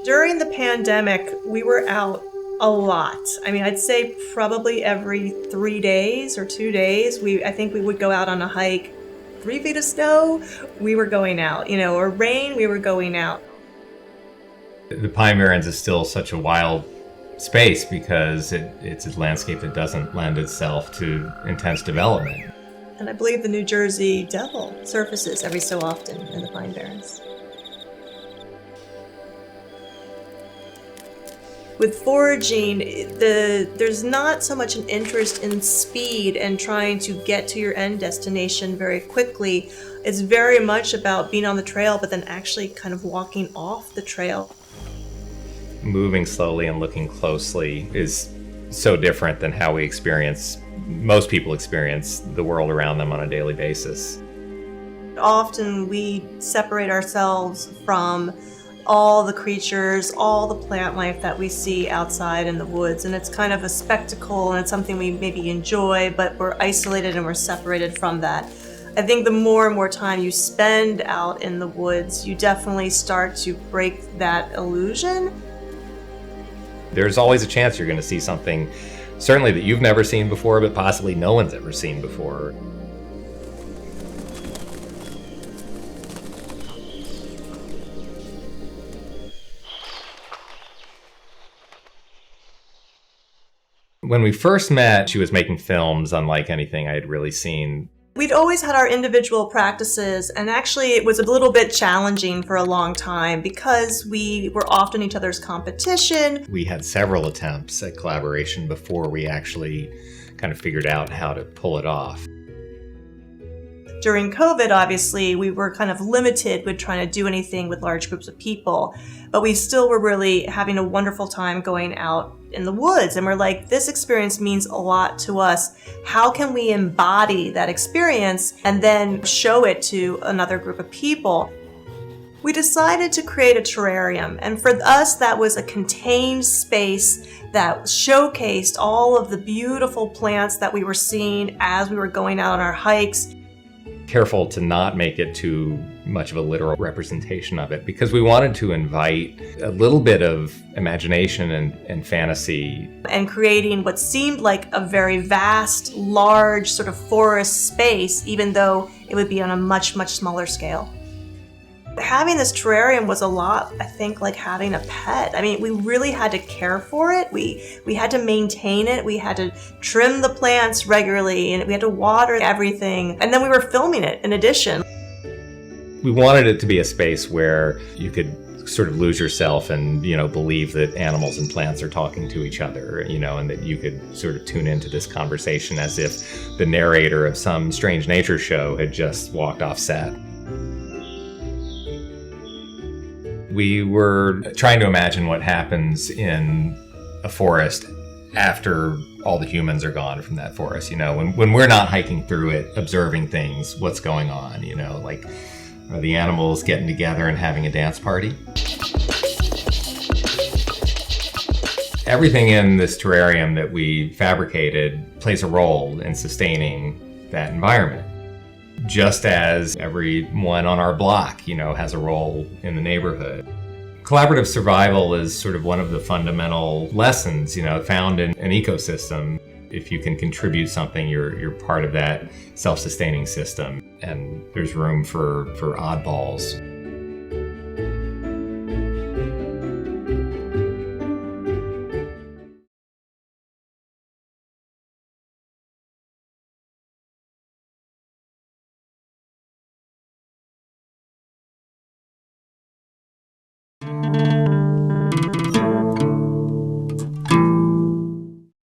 During the pandemic, we were out a lot. I mean, I'd say probably every 3 days or 2 days, I think we would go out on a hike. 3 feet of snow, we were going out, or rain, we were going out. The Pine Barrens is still such a wild space because it's a landscape that doesn't lend itself to intense development. And I believe the New Jersey Devil surfaces every so often in the Pine Barrens. With foraging, there's not so much an interest in speed and trying to get to your end destination very quickly. It's very much about being on the trail, but then actually kind of walking off the trail. Moving slowly and looking closely is so different than how most people experience the world around them on a daily basis. Often we separate ourselves from all the creatures, all the plant life that we see outside in the woods, and it's kind of a spectacle and it's something we maybe enjoy, but we're isolated and we're separated from that. I think the more and more time you spend out in the woods, you definitely start to break that illusion. There's always a chance you're going to see something, certainly that you've never seen before, but possibly no one's ever seen before. When we first met, she was making films unlike anything I had really seen. We'd always had our individual practices, and actually it was a little bit challenging for a long time because we were often each other's competition. We had several attempts at collaboration before we actually kind of figured out how to pull it off. During COVID, obviously, we were kind of limited with trying to do anything with large groups of people, but we still were really having a wonderful time going out in the woods. And we're like, this experience means a lot to us. How can we embody that experience and then show it to another group of people? We decided to create a terrarium. And for us, that was a contained space that showcased all of the beautiful plants that we were seeing as we were going out on our hikes. Careful to not make it too much of a literal representation of it, because we wanted to invite a little bit of imagination and fantasy. And creating what seemed like a very vast, large sort of forest space, even though it would be on a much, much smaller scale. Having this terrarium was a lot, I think, like having a pet. I mean, we really had to care for it. We had to maintain it. We had to trim the plants regularly, and we had to water everything. And then we were filming it in addition. We wanted it to be a space where you could sort of lose yourself and, believe that animals and plants are talking to each other, and that you could sort of tune into this conversation as if the narrator of some strange nature show had just walked off set. We were trying to imagine what happens in a forest after all the humans are gone from that forest. When we're not hiking through it, observing things, what's going on, like, are the animals getting together and having a dance party? Everything in this terrarium that we fabricated plays a role in sustaining that environment. Just as everyone on our block, has a role in the neighborhood. Collaborative survival is sort of one of the fundamental lessons, found in an ecosystem. If you can contribute something, you're part of that self-sustaining system, and there's room for oddballs.